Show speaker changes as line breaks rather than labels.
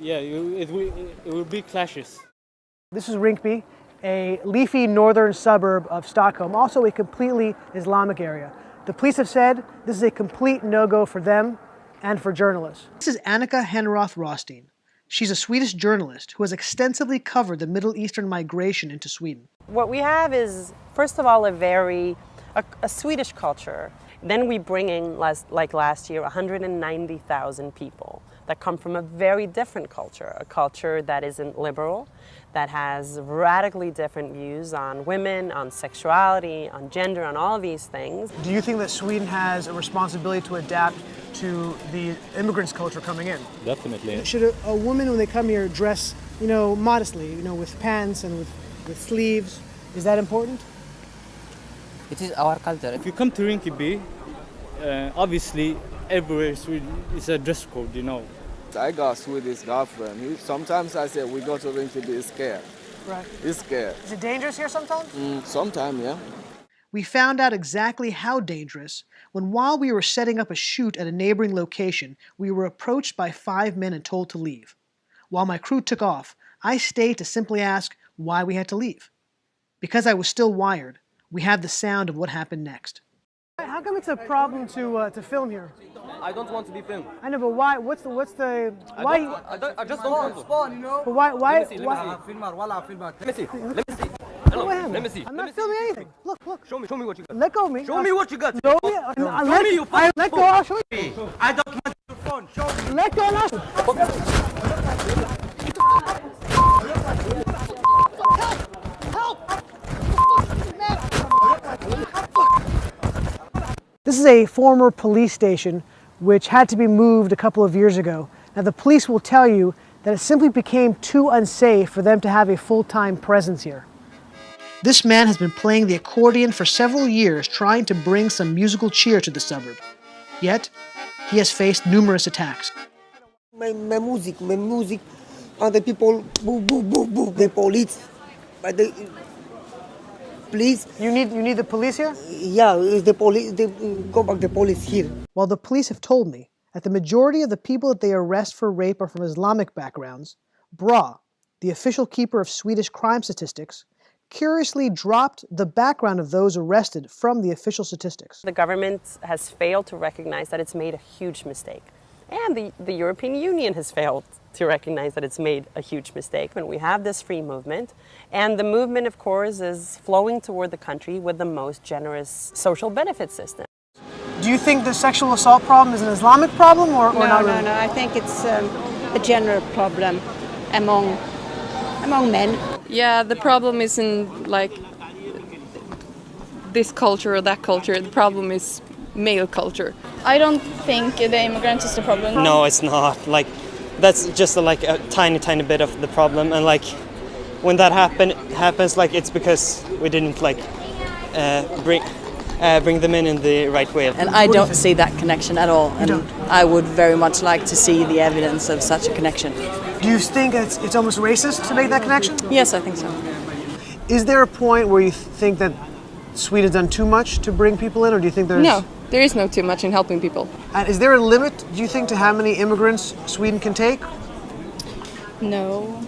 Yeah, it will be clashes.
This is Rinkeby, a leafy northern suburb of Stockholm, also a completely Islamic area. The police have said this is a complete no-go for them and for journalists. This is Annika Henroth Rothstein. She's a Swedish journalist who has extensively covered the Middle Eastern migration into Sweden.
What we have is, first of all, a Swedish culture. Then we bring in, like last year, 190,000 people that come from a very different culture, a culture that isn't liberal, that has radically different views on women, on sexuality, on gender, on all of these things.
Do you think that Sweden has a responsibility to adapt to the immigrants' culture coming in?
Definitely.
Should a woman, when they come here, dress, modestly, with pants and with sleeves? Is that important?
It is our culture.
If you come to Rinkeby, obviously everywhere in Sweden is a dress code,
I got a Swedish girlfriend. Sometimes I say we go to Rinkeby, he's scared.
Right.
He's scared.
Is it dangerous here sometimes?
Sometimes, yeah.
We found out exactly how dangerous when, while we were setting up a shoot at a neighboring location, we were approached by 5 men and told to leave. While my crew took off, I stayed to simply ask why we had to leave. Because I was still wired, we have the sound of what happened next. How come it's a problem to film here?
I don't want to be filmed.
I know, but why? What's the why?
I just don't want to.
But why?
Let me see. Let me see.
I'm not filming anything. Look.
Show me what you got.
Let go of me.
Show me what you got.
Show me.
Show me your phone.
Let go. I'll show you.
I don't want your phone. Show me.
Let go now. This is a former police station which had to be moved a couple of years ago. Now the police will tell you that it simply became too unsafe for them to have a full-time presence here. This man has been playing the accordion for several years trying to bring some musical cheer to the suburb. Yet, he has faced numerous attacks.
My music, and the people, boo, the police, but the police.
You need the police here?
Yeah, it's the police, they go back the police here.
While the police have told me that the majority of the people that they arrest for rape are from Islamic backgrounds, Bra, the official keeper of Swedish crime statistics, curiously dropped the background of those arrested from the official statistics.
The government has failed to recognize that it's made a huge mistake. And the European Union has failed to recognize that it's made a huge mistake. And we have this free movement. And the movement, of course, is flowing toward the country with the most generous social benefit system.
Do you think the sexual assault problem is an Islamic problem or not really?
No. I think it's a general problem among men.
Yeah, the problem isn't like this culture or that culture. The problem is male culture.
I don't think the immigrants is the problem.
No, it's not. That's just a tiny bit of the problem, and when that happens, it's because we didn't bring them in the right way.
And I don't see that connection at all. And I would very much like to see the evidence of such a connection.
Do you think it's almost racist to make that connection?
Yes, I think so.
Is there a point where you think that Sweden's done too much to bring people in, or do you think there's...
No, there is no too much in helping people.
And is there a limit, do you think, to how many immigrants Sweden can take?
No.